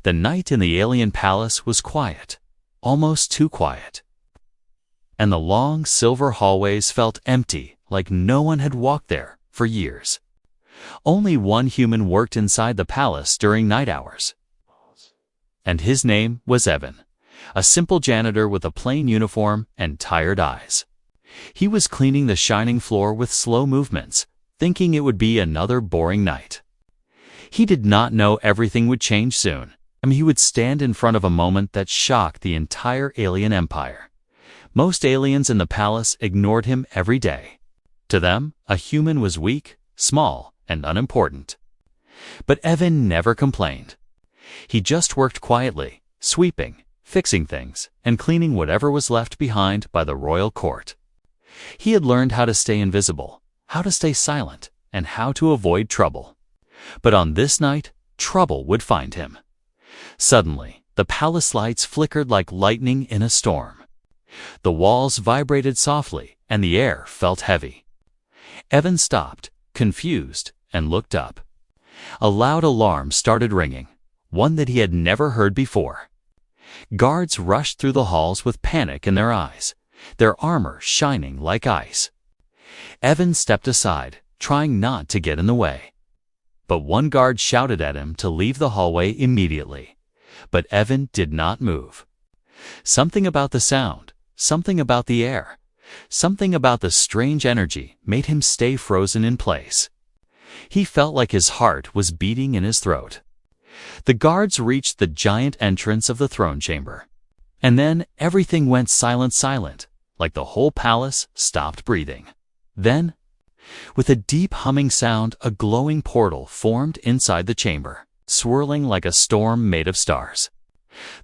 The night in the alien palace was quiet, almost too quiet. And the long silver hallways felt empty, like no one had walked there for years. Only one human worked inside the palace during night hours. And his name was Evan, a simple janitor with a plain uniform and tired eyes. He was cleaning the shining floor with slow movements, thinking it would be another boring night. He did not know everything would change soon. He would stand in front of a moment that shocked the entire alien empire. Most aliens in the palace ignored him every day. To them, a human was weak, small, and unimportant. But Evan never complained. He just worked quietly, sweeping, fixing things, and cleaning whatever was left behind by the royal court. He had learned how to stay invisible, how to stay silent, and how to avoid trouble. But on this night, trouble would find him. Suddenly, the palace lights flickered like lightning in a storm. The walls vibrated softly, and the air felt heavy. Evan stopped, confused, and looked up. A loud alarm started ringing, one that he had never heard before. Guards rushed through the halls with panic in their eyes, their armor shining like ice. Evan stepped aside, trying not to get in the way. But one guard shouted at him to leave the hallway immediately. But Evan did not move. Something about the sound, something about the air, something about the strange energy made him stay frozen in place. He felt like his heart was beating in his throat. The guards reached the giant entrance of the throne chamber. And then everything went silent, like the whole palace stopped breathing. Then, with a deep humming sound, a glowing portal formed inside the chamber, swirling like a storm made of stars.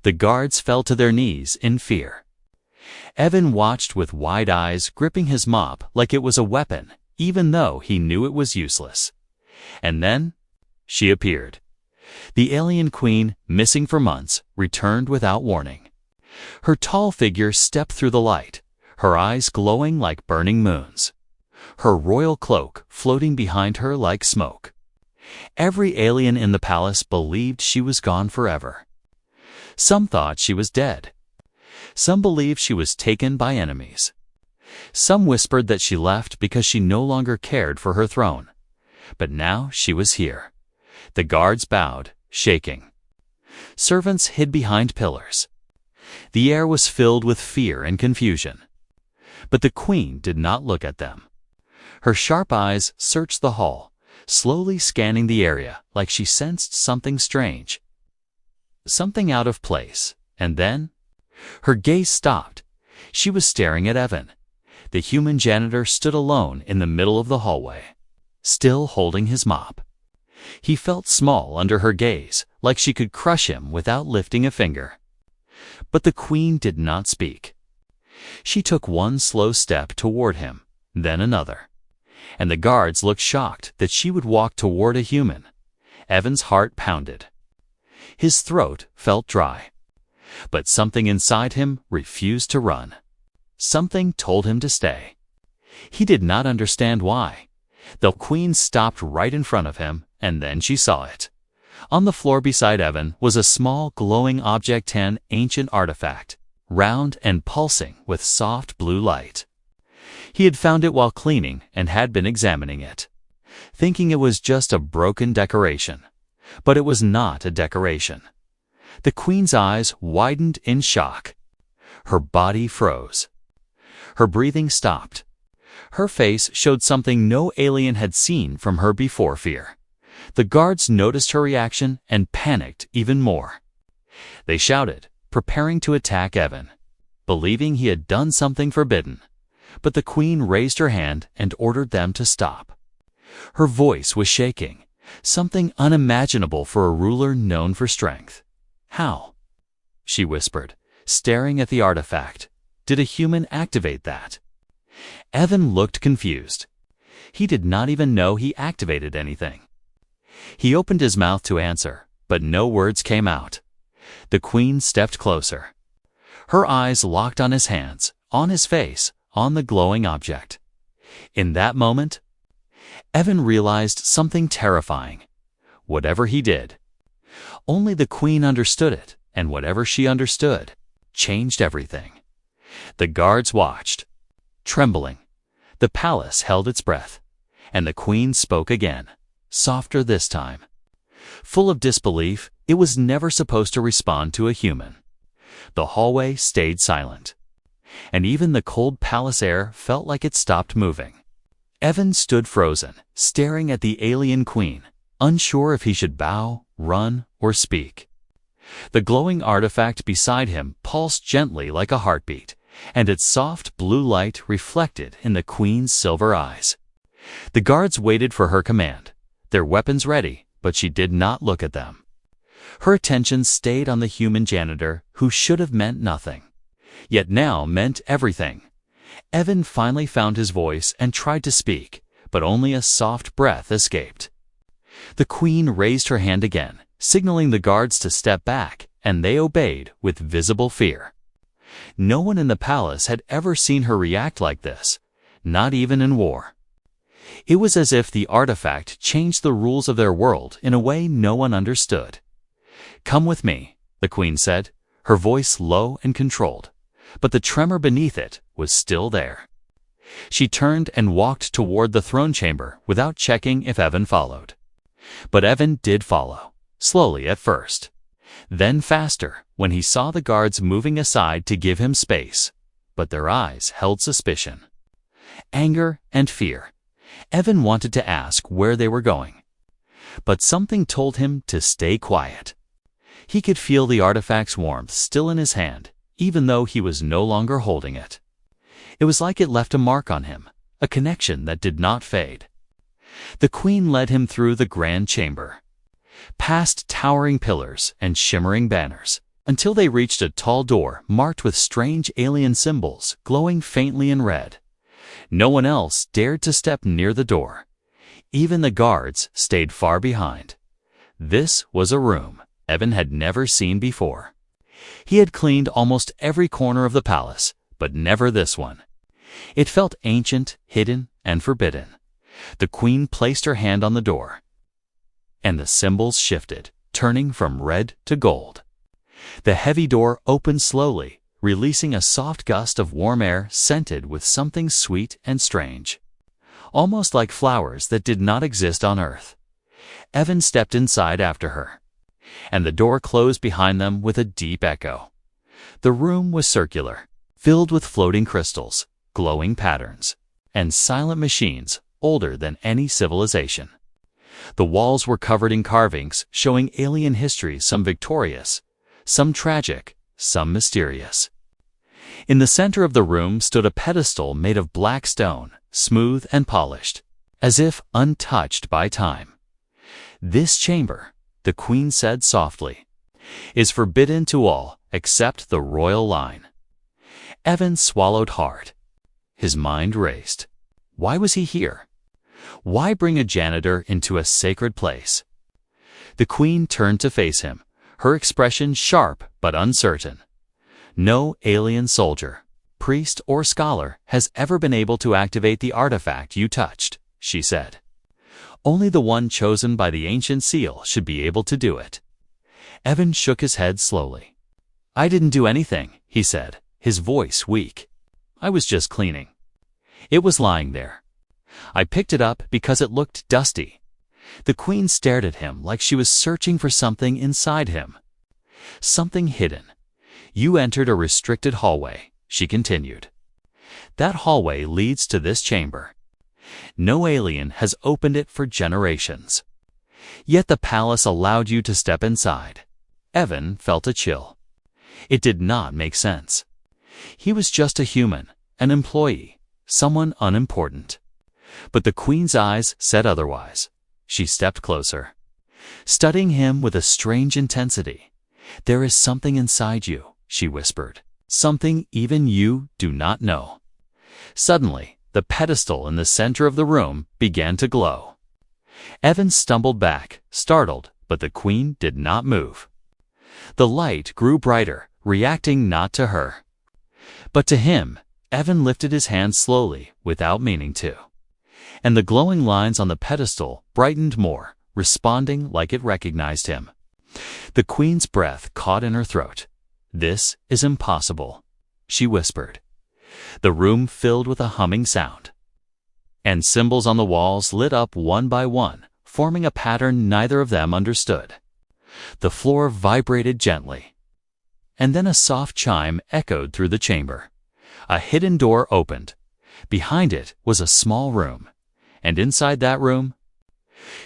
The guards fell to their knees in fear. Evan watched with wide eyes, gripping his mop like it was a weapon, even though he knew it was useless. And then, she appeared. The alien queen, missing for months, returned without warning. Her tall figure stepped through the light, her eyes glowing like burning moons. Her royal cloak floating behind her like smoke. Every alien in the palace believed she was gone forever. Some thought she was dead. Some believed she was taken by enemies. Some whispered that she left because she no longer cared for her throne. But now she was here. The guards bowed, shaking. Servants hid behind pillars. The air was filled with fear and confusion. But the queen did not look at them. Her sharp eyes searched the hall, slowly scanning the area like she sensed something strange, something out of place. And then, her gaze stopped. She was staring at Evan. The human janitor stood alone in the middle of the hallway, still holding his mop. He felt small under her gaze, like she could crush him without lifting a finger. But the queen did not speak. She took one slow step toward him, then another. And the guards looked shocked that she would walk toward a human. Evan's heart pounded. His throat felt dry. But something inside him refused to run. Something told him to stay. He did not understand why. The queen stopped right in front of him, and then she saw it. On the floor beside Evan was a small glowing object, an ancient artifact, round and pulsing with soft blue light. He had found it while cleaning and had been examining it, thinking it was just a broken decoration. But it was not a decoration. The queen's eyes widened in shock. Her body froze. Her breathing stopped. Her face showed something no alien had seen from her before: fear. The guards noticed her reaction and panicked even more. They shouted, preparing to attack Evan, believing he had done something forbidden. But the queen raised her hand and ordered them to stop. Her voice was shaking, something unimaginable for a ruler known for strength. "How?" she whispered, staring at the artifact. "Did a human activate that?" Evan looked confused. He did not even know he activated anything. He opened his mouth to answer, but no words came out. The queen stepped closer. Her eyes locked on his hands, on his face, on the glowing object. In that moment, Evan realized something terrifying. Whatever he did, Only the Queen understood it, and whatever she understood changed everything. The guards watched, trembling. The palace held its breath, and the Queen spoke again, softer this time. Full of disbelief, it was never supposed to respond to a human. The hallway stayed silent, and even the cold palace air felt like it stopped moving. Evan stood frozen, staring at the alien Queen, unsure if he should bow, run, or speak. The glowing artifact beside him pulsed gently like a heartbeat, and its soft blue light reflected in the Queen's silver eyes. The guards waited for her command, their weapons ready, but she did not look at them. Her attention stayed on the human janitor who should have meant nothing, yet now meant everything. Evan finally found his voice and tried to speak, but only a soft breath escaped. The Queen raised her hand again, signaling the guards to step back, and they obeyed with visible fear. No one in the palace had ever seen her react like this, not even in war. It was as if the artifact changed the rules of their world in a way no one understood. "Come with me," the Queen said, her voice low and controlled, but the tremor beneath it was still there. She turned and walked toward the throne chamber without checking if Evan followed. But Evan did follow, slowly at first, then faster when he saw the guards moving aside to give him space, but their eyes held suspicion, anger, and fear. Evan wanted to ask where they were going, but something told him to stay quiet. He could feel the artifact's warmth still in his hand, even though he was no longer holding it. It was like it left a mark on him, a connection that did not fade. The Queen led him through the grand chamber, past towering pillars and shimmering banners, until they reached a tall door marked with strange alien symbols glowing faintly in red. No one else dared to step near the door. Even the guards stayed far behind. This was a room Evan had never seen before. He had cleaned almost every corner of the palace, but never this one. It felt ancient, hidden, and forbidden. The Queen placed her hand on the door, and the symbols shifted, turning from red to gold. The heavy door opened slowly, releasing a soft gust of warm air scented with something sweet and strange, almost like flowers that did not exist on Earth. Evan stepped inside after her, and the door closed behind them with a deep echo. The room was circular, filled with floating crystals, glowing patterns, and silent machines older than any civilization. The walls were covered in carvings showing alien history, some victorious, some tragic, some mysterious. In the center of the room stood a pedestal made of black stone, smooth and polished, as if untouched by time. "This chamber," the Queen said softly, "is forbidden to all except the royal line." Evan swallowed hard. His mind raced. Why was he here? Why bring a janitor into a sacred place? The Queen turned to face him, her expression sharp but uncertain. "No alien soldier, priest, or scholar has ever been able to activate the artifact you touched," she said. "Only the one chosen by the ancient seal should be able to do it." Evan shook his head slowly. "I didn't do anything," he said, his voice weak. "I was just cleaning. It was lying there. I picked it up because it looked dusty." The Queen stared at him like she was searching for something inside him. "Something hidden. You entered a restricted hallway," she continued. "That hallway leads to this chamber. No alien has opened it for generations. Yet the palace allowed you to step inside." Evan felt a chill. It did not make sense. He was just a human, an employee, someone unimportant. But the Queen's eyes said otherwise. She stepped closer, studying him with a strange intensity. "There is something inside you," she whispered. "Something even you do not know." Suddenly, the pedestal in the center of the room began to glow. Evan stumbled back, startled, but the Queen did not move. The light grew brighter, reacting not to her, but to him. Evan lifted his hand slowly, without meaning to, and the glowing lines on the pedestal brightened more, responding like it recognized him. The Queen's breath caught in her throat. "This is impossible," she whispered. The room filled with a humming sound, and symbols on the walls lit up one by one, forming a pattern neither of them understood. The floor vibrated gently, and then a soft chime echoed through the chamber. A hidden door opened. Behind it was a small room, and inside that room,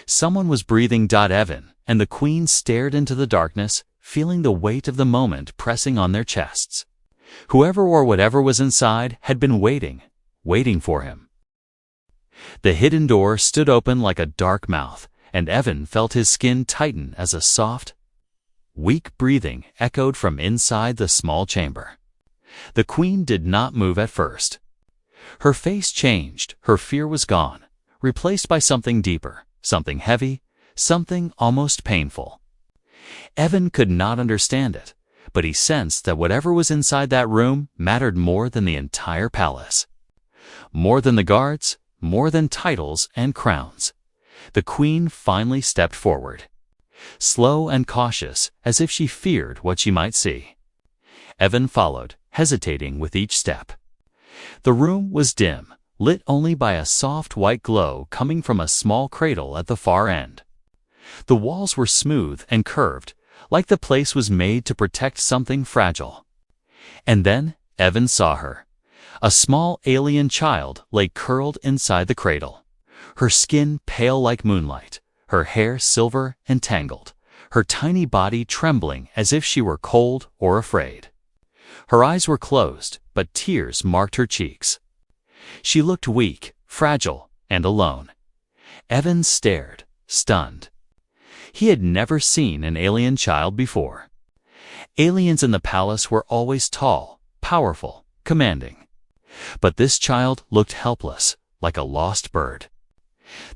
someone was breathing. Evan and the Queen stared into the darkness, feeling the weight of the moment pressing on their chests. Whoever or whatever was inside had been waiting for him. The hidden door stood open like a dark mouth, and Evan felt his skin tighten as a soft, weak breathing echoed from inside the small chamber. The Queen did not move at first. Her face changed, her fear was gone, replaced by something deeper, something heavy, something almost painful. Evan could not understand it, but he sensed that whatever was inside that room mattered more than the entire palace. More than the guards, more than titles and crowns. The Queen finally stepped forward, slow and cautious, as if she feared what she might see. Evan followed, hesitating with each step. The room was dim, lit only by a soft white glow coming from a small cradle at the far end. The walls were smooth and curved, like the place was made to protect something fragile. And then Evan saw her. A small alien child lay curled inside the cradle, her skin pale like moonlight, her hair silver and tangled, her tiny body trembling as if she were cold or afraid. Her eyes were closed, but tears marked her cheeks. She looked weak, fragile, and alone. Evan stared, stunned. He had never seen an alien child before. Aliens in the palace were always tall, powerful, commanding. But this child looked helpless, like a lost bird.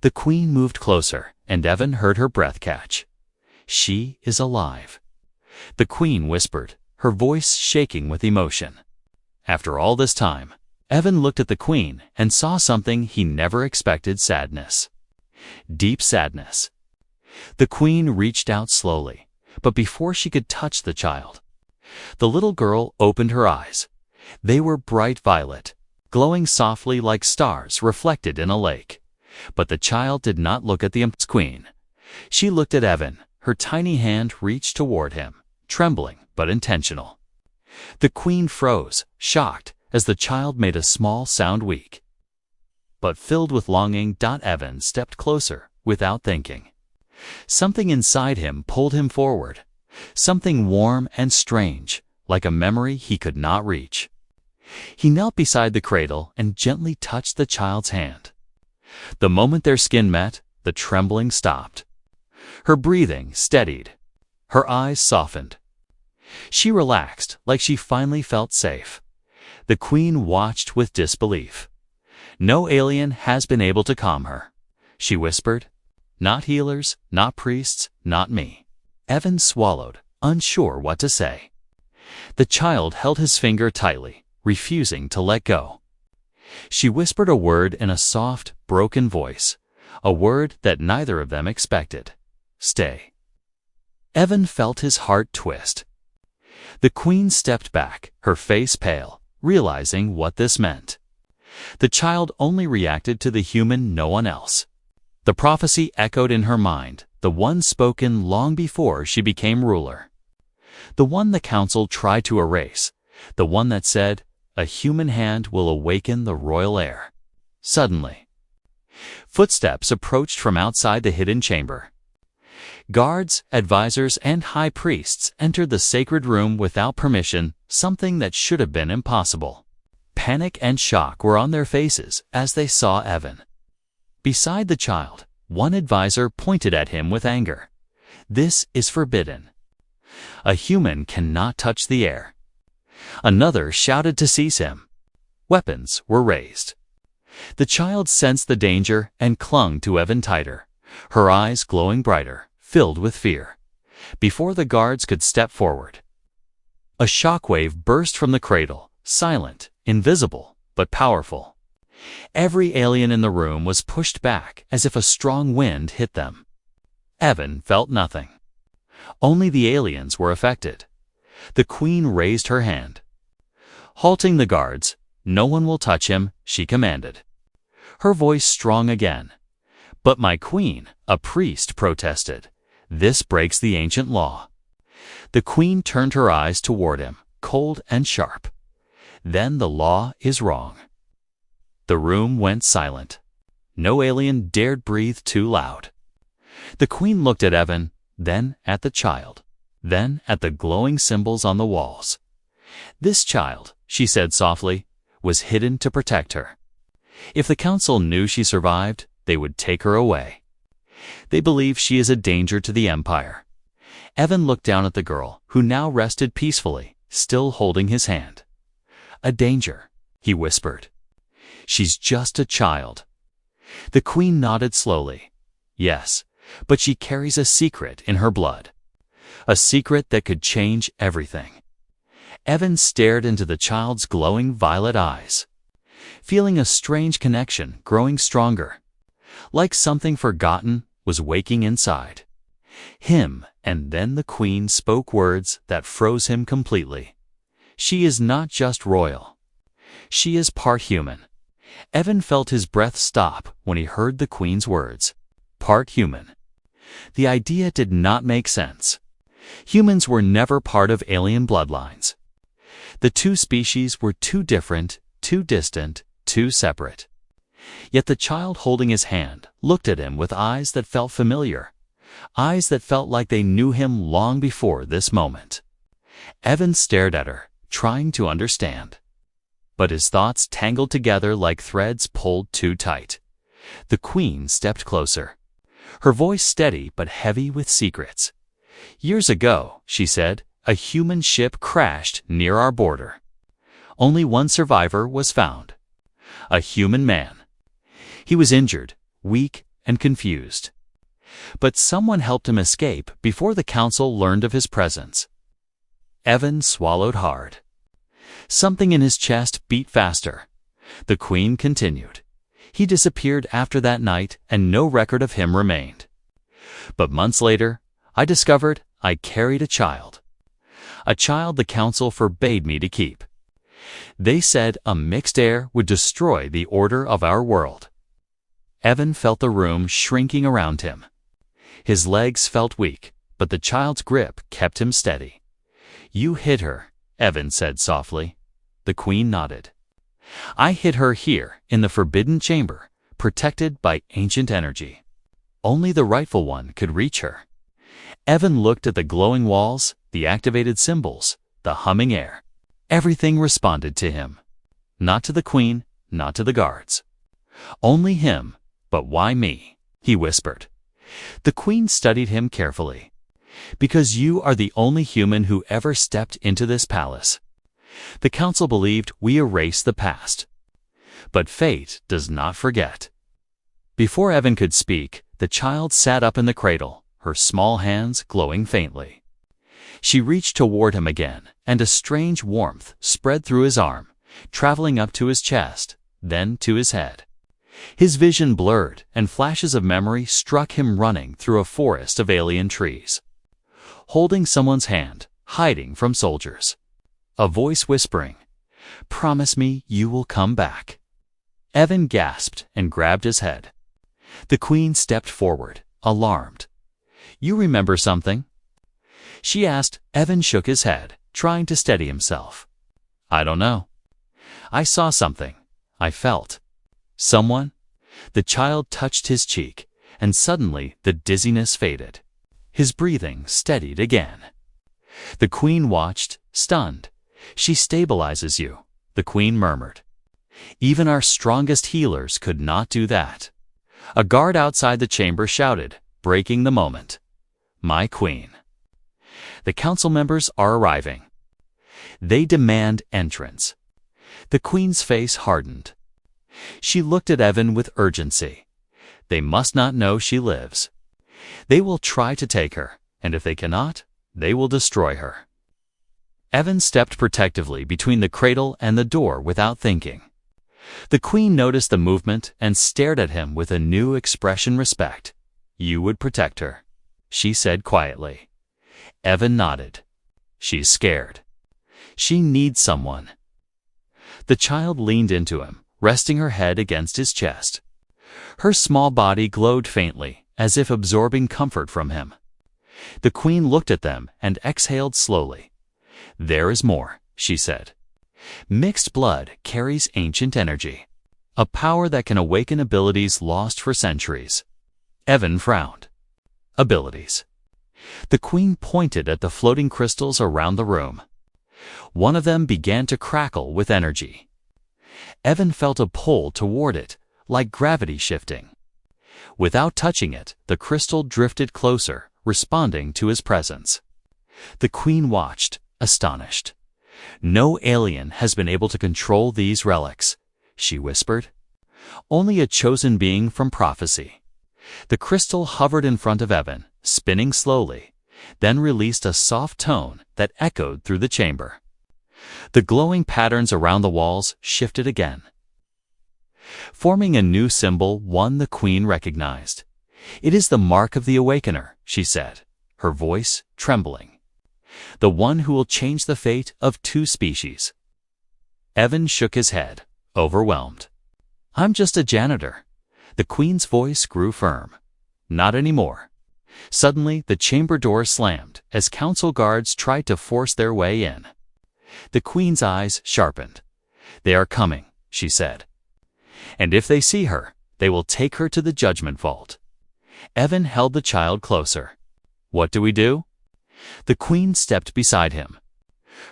The Queen moved closer, and Evan heard her breath catch. "She is alive," the Queen whispered, her voice shaking with emotion. After all this time, Evan looked at the Queen and saw something he never expected: sadness. Deep sadness. The Queen reached out slowly, but before she could touch the child, the little girl opened her eyes. They were bright violet, glowing softly like stars reflected in a lake. But the child did not look at the Queen. She looked at Evan, her tiny hand reached toward him, trembling but intentional. The Queen froze, shocked, as the child made a small sound, weak but filled with longing. Evan stepped closer, without thinking. Something inside him pulled him forward, something warm and strange, like a memory he could not reach. He knelt beside the cradle and gently touched the child's hand. The moment their skin met, the trembling stopped. Her breathing steadied. Her eyes softened. She relaxed, like she finally felt safe. The Queen watched with disbelief. "No alien has been able to calm her," she whispered. "Not healers, not priests, not me." Evan swallowed, unsure what to say. The child held his finger tightly, refusing to let go. She whispered a word in a soft, broken voice, a word that neither of them expected: "Stay." Evan felt his heart twist. The Queen stepped back, her face pale, realizing what this meant. The child only reacted to the human, no one else. The prophecy echoed in her mind, the one spoken long before she became ruler. The one the council tried to erase, the one that said, "A human hand will awaken the royal heir." Suddenly, footsteps approached from outside the hidden chamber. Guards, advisors, and high priests entered the sacred room without permission, something that should have been impossible. Panic and shock were on their faces as they saw Evan. Beside the child, one advisor pointed at him with anger. "This is forbidden. A human cannot touch the air." Another shouted to seize him. Weapons were raised. The child sensed the danger and clung to Evan tighter, her eyes glowing brighter, filled with fear. Before the guards could step forward, a shockwave burst from the cradle, silent, invisible, but powerful. Every alien in the room was pushed back as if a strong wind hit them. Evan felt nothing. Only the aliens were affected. The Queen raised her hand. Halting the guards, "No one will touch him," she commanded. Her voice strong again. "But my Queen," a priest protested, "this breaks the ancient law." The Queen turned her eyes toward him, cold and sharp. "Then the law is wrong." The room went silent. No alien dared breathe too loud. The Queen looked at Evan, then at the child, then at the glowing symbols on the walls. "This child," she said softly, "was hidden to protect her. If the Council knew she survived, they would take her away. They believe she is a danger to the Empire." Evan looked down at the girl, who now rested peacefully, still holding his hand. "A danger," he whispered. "She's just a child." The Queen nodded slowly. "Yes, but she carries a secret in her blood. A secret that could change everything." Evan stared into the child's glowing violet eyes, feeling a strange connection growing stronger, like something forgotten was waking inside him. And then the Queen spoke words that froze him completely. "She is not just royal. She is part human." Evan felt his breath stop when he heard the Queen's words. Part human. The idea did not make sense. Humans were never part of alien bloodlines. The two species were too different, too distant, too separate. Yet the child holding his hand looked at him with eyes that felt familiar, eyes that felt like they knew him long before this moment. Evan stared at her, trying to understand. But his thoughts tangled together like threads pulled too tight. The Queen stepped closer, her voice steady but heavy with secrets. "Years ago," she said, "a human ship crashed near our border. Only one survivor was found. A human man. He was injured, weak, and confused. But someone helped him escape before the Council learned of his presence." Evan swallowed hard. Something in his chest beat faster. The Queen continued. "He disappeared after that night, and no record of him remained. But months later, I discovered I carried a child. A child the Council forbade me to keep. They said a mixed heir would destroy the order of our world." Evan felt the room shrinking around him. His legs felt weak, but the child's grip kept him steady. "You hid her," Evan said softly. The Queen nodded. "I hid her here in the Forbidden Chamber, protected by ancient energy. Only the rightful one could reach her." Evan looked at the glowing walls, the activated symbols, the humming air. Everything responded to him. Not to the Queen, not to the guards. Only him. "But why me?" he whispered. The Queen studied him carefully. "Because you are the only human who ever stepped into this palace. The Council believed we erased the past. But fate does not forget." Before Evan could speak, the child sat up in the cradle, her small hands glowing faintly. She reached toward him again, and a strange warmth spread through his arm, traveling up to his chest, then to his head. His vision blurred, and flashes of memory struck him running through a forest of alien trees. Holding someone's hand, hiding from soldiers. A voice whispering, "Promise me you will come back." Evan gasped and grabbed his head. The Queen stepped forward, alarmed. "You remember something?" she asked. Evan shook his head, trying to steady himself. "I don't know. I saw something. I felt. Someone." The child touched his cheek, and suddenly the dizziness faded. His breathing steadied again. The Queen watched, stunned. "She stabilizes you," the Queen murmured. "Even our strongest healers could not do that." A guard outside the chamber shouted, breaking the moment. "My Queen." "The Council members are arriving. They demand entrance." The Queen's face hardened. She looked at Evan with urgency. "They must not know she lives. They will try to take her, and if they cannot, they will destroy her." Evan stepped protectively between the cradle and the door without thinking. The Queen noticed the movement and stared at him with a new expression respect. "You would protect her," she said quietly. Evan nodded. She's scared. She needs someone. The child leaned into him, resting her head against his chest. Her small body glowed faintly, as if absorbing comfort from him. The Queen looked at them and exhaled slowly. "There is more," she said. "Mixed blood carries ancient energy, a power that can awaken abilities lost for centuries." Evan frowned. Abilities. The Queen pointed at the floating crystals around the room. One of them began to crackle with energy. Evan felt a pull toward it, like gravity shifting. Without touching it, the crystal drifted closer, responding to his presence. The Queen watched, astonished. "No alien has been able to control these relics," she whispered. "Only a chosen being from prophecy." The crystal hovered in front of Evan, spinning slowly, then released a soft tone that echoed through the chamber. The glowing patterns around the walls shifted again, forming a new symbol, one the Queen recognized. "It is the mark of the Awakener," she said, her voice trembling. "The one who will change the fate of 2 species." Evan shook his head, overwhelmed. "I'm just a janitor." The Queen's voice grew firm. "Not anymore." Suddenly, the chamber door slammed as council guards tried to force their way in. The Queen's eyes sharpened. "They are coming," she said. "And if they see her, they will take her to the judgment vault." Evan held the child closer. "What do we do?" The Queen stepped beside him,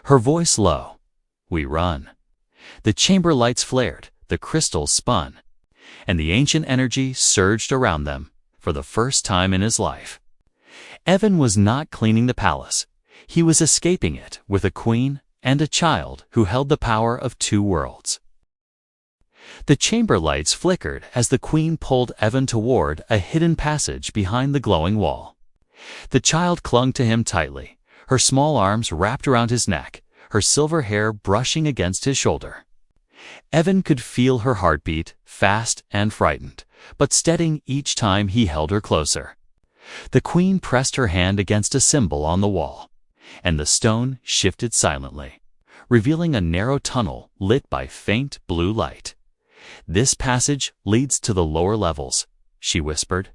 her voice low. "We run." The chamber lights flared, the crystals spun, and the ancient energy surged around them for the first time in his life. Evan was not cleaning the palace. He was escaping it with a queen and a child who held the power of 2 worlds. The chamber lights flickered as the Queen pulled Evan toward a hidden passage behind the glowing wall. The child clung to him tightly, her small arms wrapped around his neck, her silver hair brushing against his shoulder. Evan could feel her heartbeat, fast and frightened, but steadying each time he held her closer. The Queen pressed her hand against a symbol on the wall, and the stone shifted silently, revealing a narrow tunnel lit by faint blue light. "This passage leads to the lower levels," she whispered.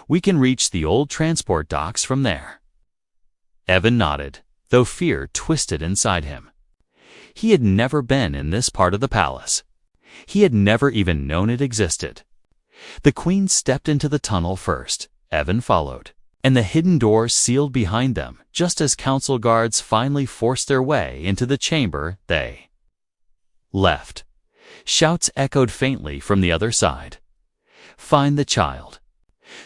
"We can reach the old transport docks from there." Evan nodded, though fear twisted inside him. He had never been in this part of the palace. He had never even known it existed. The Queen stepped into the tunnel first. Evan followed, and the hidden door sealed behind them just as council guards finally forced their way into the chamber. They left. Shouts echoed faintly from the other side. "Find the child.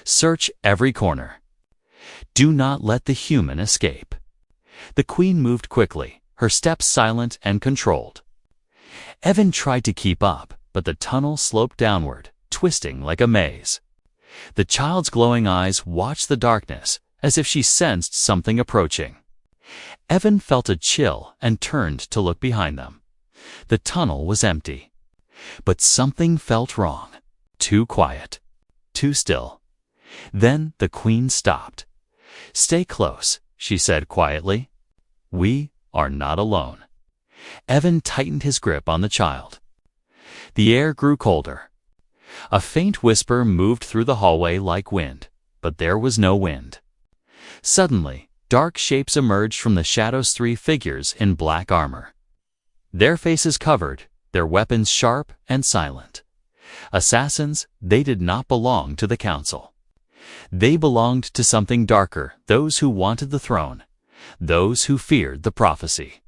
Search every corner. Do not let the human escape." The Queen moved quickly, her steps silent and controlled. Evan tried to keep up, but the tunnel sloped downward, twisting like a maze. The child's glowing eyes watched the darkness as if she sensed something approaching. Evan felt a chill and turned to look behind them. The tunnel was empty. But something felt wrong. Too quiet. Too still. Then the Queen stopped. "Stay close," she said quietly. "We are not alone." Evan tightened his grip on the child. The air grew colder. A faint whisper moved through the hallway like wind, but there was no wind. Suddenly, dark shapes emerged from the shadows, 3 figures in black armor. Their faces covered, their weapons sharp and silent. Assassins, they did not belong to the council. They belonged to something darker, those who wanted the throne, those who feared the prophecy,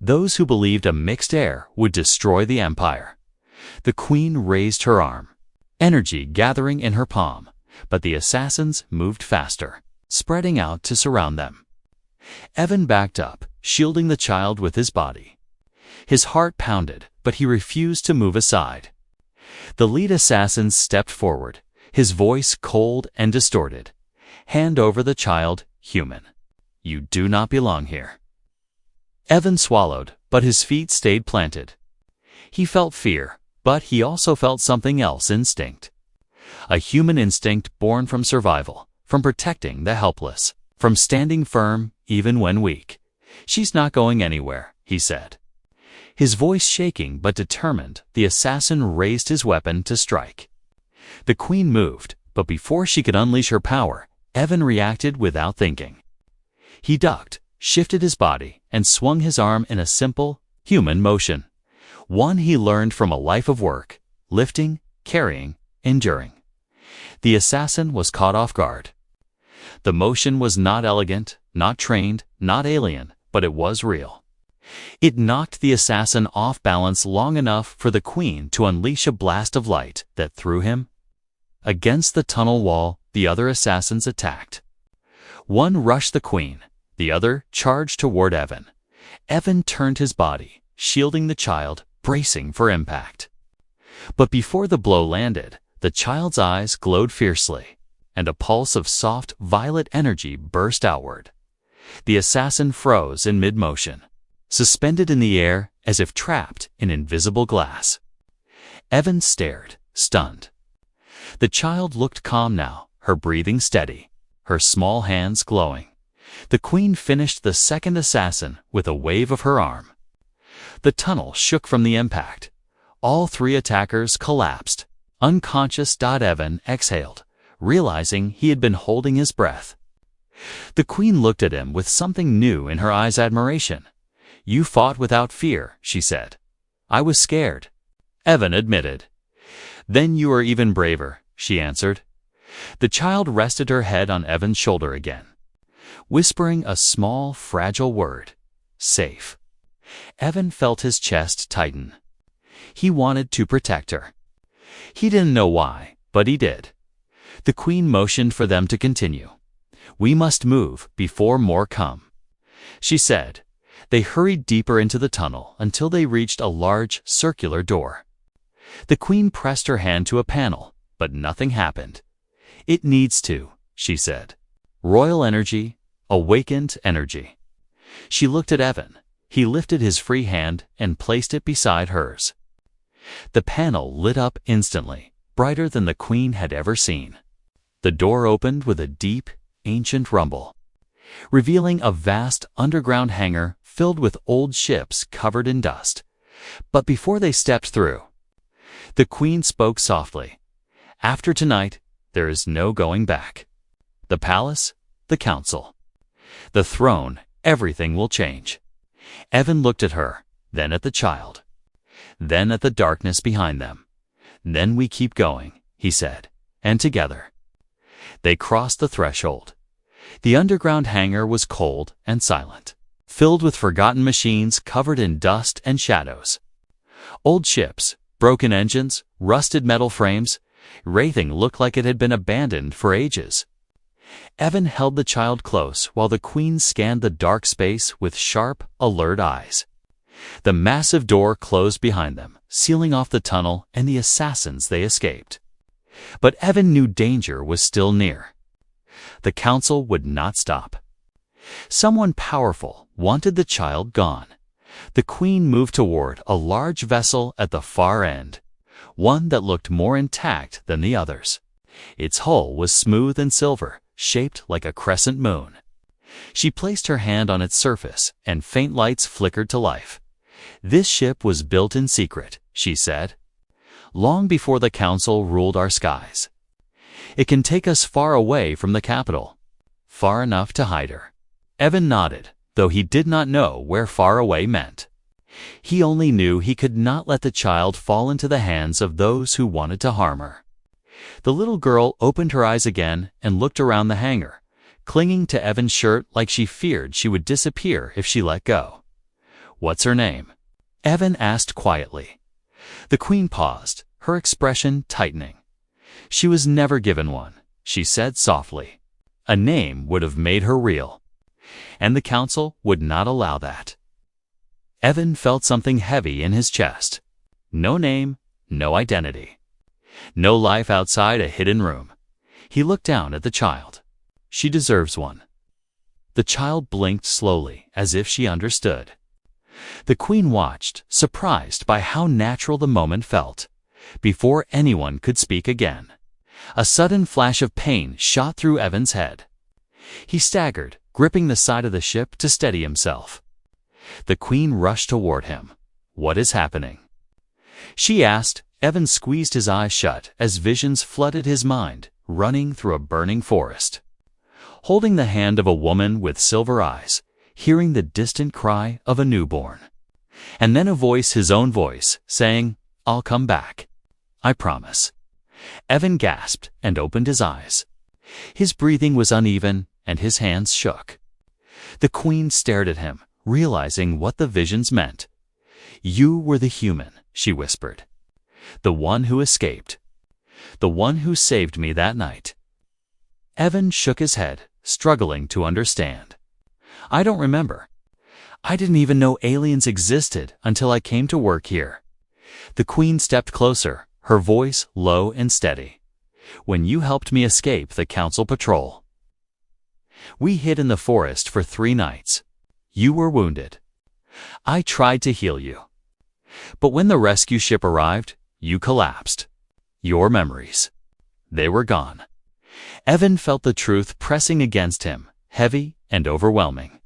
those who believed a mixed heir would destroy the empire. The Queen raised her arm, energy gathering in her palm, but the assassins moved faster, spreading out to surround them. Evan backed up, shielding the child with his body. His heart pounded, but he refused to move aside. The lead assassin stepped forward, his voice cold and distorted. "Hand over the child, human. You do not belong here." Evan swallowed, but his feet stayed planted. He felt fear, but he also felt something else, instinct. A human instinct born from survival, from protecting the helpless. from standing firm even when weak. "She's not going anywhere," he said. His voice shaking but determined, the assassin raised his weapon to strike. The queen moved, but before she could unleash her power, Evan reacted without thinking. He ducked, shifted his body, and swung his arm in a simple, human motion. One he learned from a life of work, lifting, carrying, enduring. The assassin was caught off guard. The motion was not elegant, not trained, not alien, but it was real. It knocked the assassin off balance long enough for the queen to unleash a blast of light that threw him. Against the tunnel wall, the other assassins attacked. One rushed the queen, the other charged toward Evan. Evan turned his body, shielding the child, bracing for impact. But before the blow landed, the child's eyes glowed fiercely, and a pulse of soft, violet energy burst outward. The assassin froze in mid-motion, suspended in the air as if trapped in invisible glass. Evan stared, stunned. The child looked calm now, her breathing steady, her small hands glowing. The queen finished the second assassin with a wave of her arm. The tunnel shook from the impact. All three attackers collapsed. Unconscious. Evan exhaled, realizing he had been holding his breath. The queen looked at him with something new in her eyes: admiration. "You fought without fear," she said. "I was scared," Evan admitted. "Then you are even braver," she answered. The child rested her head on Evan's shoulder again, whispering a small, fragile word: "Safe." Evan felt his chest tighten. He wanted to protect her. He didn't know why, but he did. The queen motioned for them to continue. "We must move before more come," she said. They hurried deeper into the tunnel until they reached a large, circular door. The queen pressed her hand to a panel, but nothing happened. "It needs to," she said. "Royal energy, awakened energy." She looked at Evan. He lifted his free hand and placed it beside hers. The panel lit up instantly, brighter than the queen had ever seen. The door opened with a deep, ancient rumble, revealing a vast underground hangar filled with old ships covered in dust. But before they stepped through, the queen spoke softly. "After tonight, there is no going back. The palace, the council, the throne, everything will change." Evan looked at her, then at the child, then at the darkness behind them. "Then we keep going," he said, and together. They crossed the threshold. The underground hangar was cold and silent, filled with forgotten machines covered in dust and shadows. Old ships, broken engines, rusted metal frames. Everything looked like it had been abandoned for ages. Evan held the child close while the queen scanned the dark space with sharp, alert eyes. The massive door closed behind them, sealing off the tunnel and the assassins they escaped. But Evan knew danger was still near. The council would not stop. Someone powerful wanted the child gone. The queen moved toward a large vessel at the far end, one that looked more intact than the others. Its hull was smooth and silver, shaped like a crescent moon. She placed her hand on its surface, and faint lights flickered to life. "This ship was built in secret," she said, "long before the council ruled our skies. It can take us far away from the capital, far enough to hide her." Evan nodded, though he did not know where far away meant. He only knew he could not let the child fall into the hands of those who wanted to harm her. The little girl opened her eyes again and looked around the hangar, clinging to Evan's shirt like she feared she would disappear if she let go. "What's her name?" Evan asked quietly. The queen paused, her expression tightening. "She was never given one," she said softly. "A name would have made her real, and the council would not allow that." Evan felt something heavy in his chest. No name, no identity. No life outside a hidden room. He looked down at the child. "She deserves one." The child blinked slowly, as if she understood. The queen watched, surprised by how natural the moment felt. Before anyone could speak again, a sudden flash of pain shot through Evan's head. He staggered, gripping the side of the ship to steady himself. The Queen rushed toward him. "What is happening?" she asked. Evan squeezed his eyes shut as visions flooded his mind, running through a burning forest. Holding the hand of a woman with silver eyes, hearing the distant cry of a newborn. And then a voice, his own voice, saying, "I'll come back. I promise." Evan gasped and opened his eyes. His breathing was uneven and his hands shook. The Queen stared at him, realizing what the visions meant. "You were the human," she whispered. "The one who escaped. The one who saved me that night." Evan shook his head, struggling to understand. "I don't remember. I didn't even know aliens existed until I came to work here." The Queen stepped closer, her voice low and steady. "When you helped me escape the Council patrol. We hid in the forest for 3 nights. You were wounded. I tried to heal you. But when the rescue ship arrived, you collapsed. Your memories. They were gone." Evan felt the truth pressing against him, heavy and overwhelming.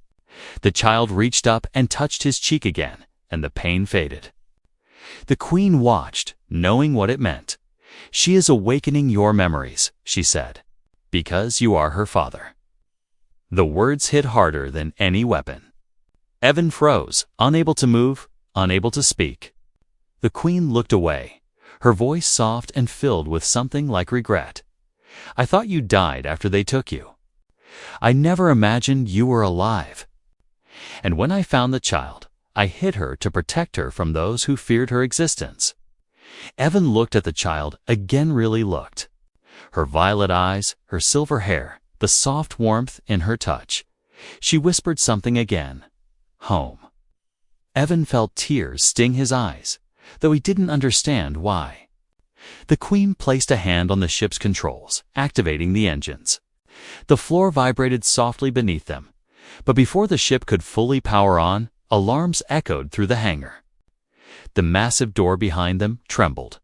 The child reached up and touched his cheek again, and the pain faded. The Queen watched, knowing what it meant. "She is awakening your memories," she said, "because you are her father." The words hit harder than any weapon. Evan froze, unable to move, unable to speak. The Queen looked away, her voice soft and filled with something like regret. "I thought you died after they took you. I never imagined you were alive. And when I found the child, I hid her to protect her from those who feared her existence." Evan looked at the child, again really looked. Her violet eyes, her silver hair, the soft warmth in her touch. She whispered something again. "Home." Evan felt tears sting his eyes, though he didn't understand why. The Queen placed a hand on the ship's controls, activating the engines. The floor vibrated softly beneath them, but before the ship could fully power on, alarms echoed through the hangar. The massive door behind them trembled.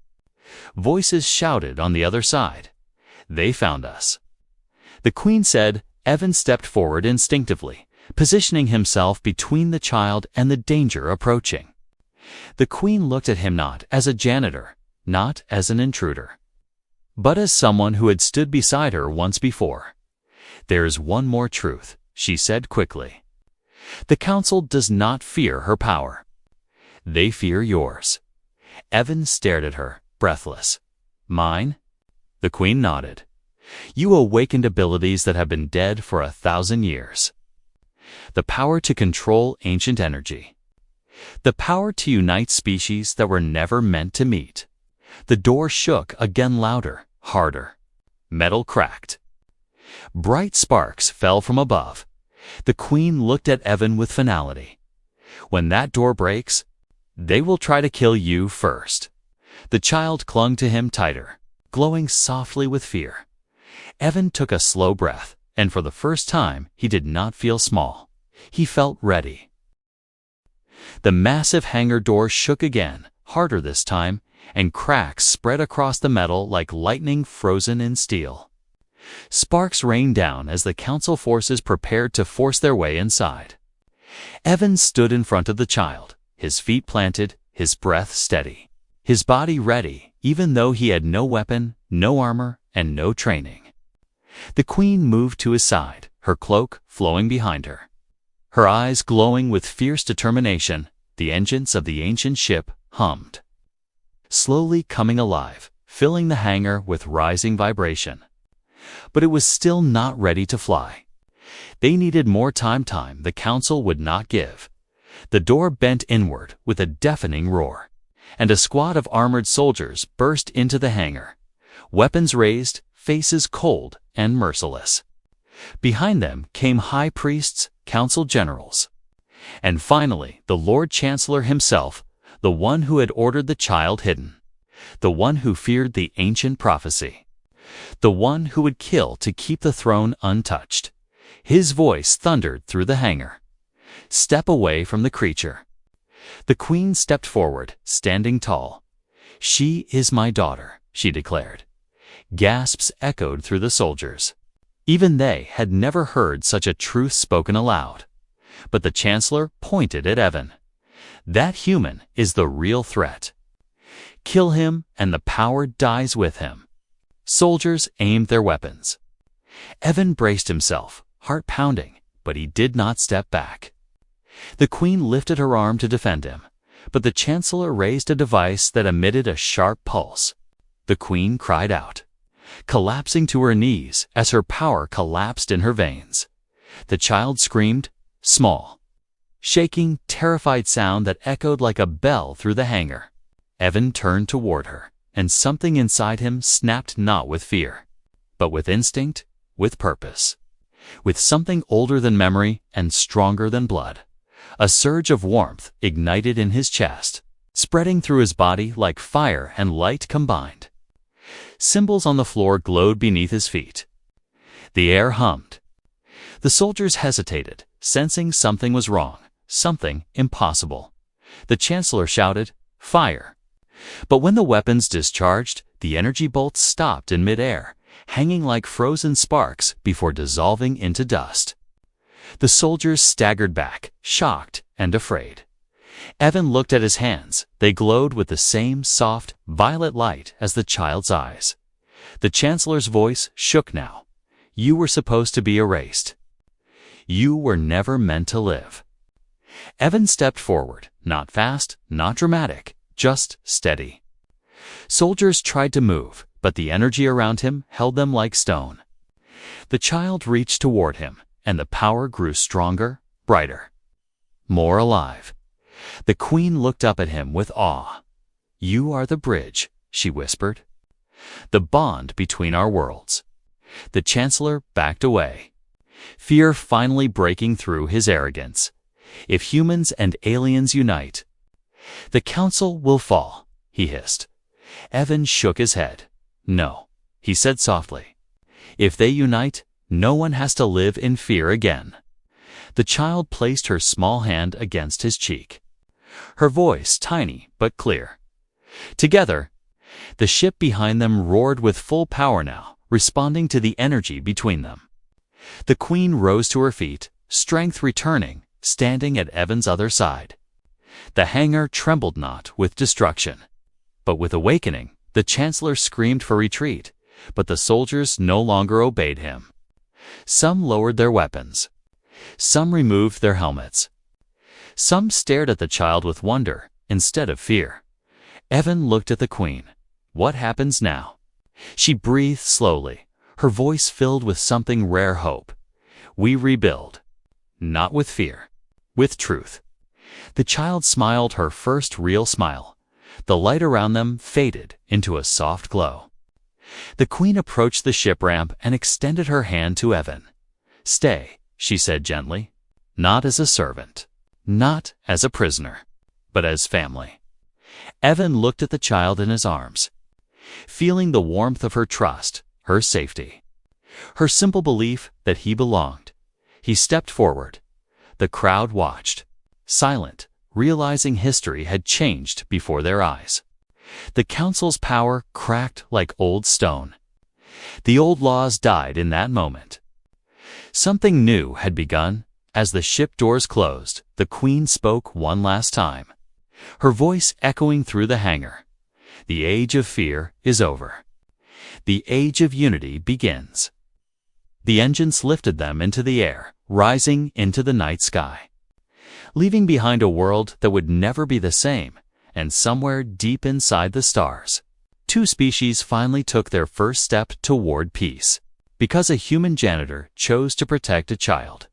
Voices shouted on the other side. "They found us." The Queen said. Evan stepped forward instinctively, positioning himself between the child and the danger approaching. The Queen looked at him not as a janitor, not as an intruder, but as someone who had stood beside her once before. "There is one more truth," she said quickly. "The Council does not fear her power. They fear yours." Evan stared at her, breathless. "Mine?" The Queen nodded. "You awakened abilities that have been dead for 1,000 years. The power to control ancient energy. The power to unite species that were never meant to meet." The door shook again, louder, harder. Metal cracked. Bright sparks fell from above. The Queen looked at Evan with finality. "When that door breaks, they will try to kill you first." The child clung to him tighter, glowing softly with fear. Evan took a slow breath, and for the first time he did not feel small. He felt ready. The massive hangar door shook again, harder this time, and cracks spread across the metal like lightning frozen in steel. Sparks rained down as the Council forces prepared to force their way inside. Evan stood in front of the child, his feet planted, his breath steady, his body ready, even though he had no weapon, no armor, and no training. The Queen moved to his side, her cloak flowing behind her. Her eyes glowing with fierce determination, the engines of the ancient ship hummed, slowly coming alive, filling the hangar with rising vibration. But it was still not ready to fly. They needed more time the Council would not give. The door bent inward with a deafening roar, and a squad of armored soldiers burst into the hangar, weapons raised, faces cold and merciless. Behind them came high priests, council generals, and finally the Lord Chancellor himself, the one who had ordered the child hidden, the one who feared the ancient prophecy, the one who would kill to keep the throne untouched. His voice thundered through the hangar. "Step away from the creature." The Queen stepped forward, standing tall. "She is my daughter," she declared. Gasps echoed through the soldiers. Even they had never heard such a truth spoken aloud. But the Chancellor pointed at Evan. That human is the real threat. Kill him and the power dies with him. Soldiers aimed their weapons. Evan braced himself, heart pounding, but he did not step back. The Queen lifted her arm to defend him, but the Chancellor raised a device that emitted a sharp pulse. The Queen cried out, collapsing to her knees as her power collapsed in her veins. The child screamed, small, shaking, terrified sound that echoed like a bell through the hangar. Evan turned toward her, and something inside him snapped not with fear, but with instinct, with purpose, with something older than memory and stronger than blood. A surge of warmth ignited in his chest, spreading through his body like fire and light combined. Symbols on the floor glowed beneath his feet. The air hummed. The soldiers hesitated, sensing something was wrong, something impossible. The Chancellor shouted, "Fire!" But when the weapons discharged, the energy bolts stopped in midair, hanging like frozen sparks before dissolving into dust. The soldiers staggered back, shocked and afraid. Evan looked at his hands. They glowed with the same soft, violet light as the child's eyes. The Chancellor's voice shook now. You were supposed to be erased. You were never meant to live. Evan stepped forward, not fast, not dramatic, just steady. Soldiers tried to move, but the energy around him held them like stone. The child reached toward him, and the power grew stronger, brighter, more alive. The Queen looked up at him with awe. You are the bridge, she whispered. The bond between our worlds. The Chancellor backed away, fear finally breaking through his arrogance. If humans and aliens unite, the Council will fall, he hissed. Evan shook his head. No, he said softly. If they unite, no one has to live in fear again. The child placed her small hand against his cheek. Her voice tiny but clear. Together, the ship behind them roared with full power now, responding to the energy between them. The Queen rose to her feet, strength returning, standing at Evan's other side. The hangar trembled not with destruction, but with awakening. The Chancellor screamed for retreat, but the soldiers no longer obeyed him. Some lowered their weapons. Some removed their helmets. Some stared at the child with wonder instead of fear. Evan looked at the Queen. What happens now? She breathed slowly, her voice filled with something rare hope. We rebuild. Not with fear, with truth. The child smiled her first real smile. The light around them faded into a soft glow. The Queen approached the ship ramp and extended her hand to Evan. Stay, she said gently, not as a servant, not as a prisoner, but as family. Evan looked at the child in his arms, feeling the warmth of her trust, her safety, her simple belief that he belonged. He stepped forward. The crowd watched, silent, realizing history had changed before their eyes. The Council's power cracked like old stone. The old laws died in that moment. Something new had begun. As the ship doors closed, the Queen spoke one last time, her voice echoing through the hangar. The age of fear is over. The age of unity begins. The engines lifted them into the air, rising into the night sky, leaving behind a world that would never be the same, and somewhere deep inside the stars, two species finally took their first step toward peace, because a human janitor chose to protect a child.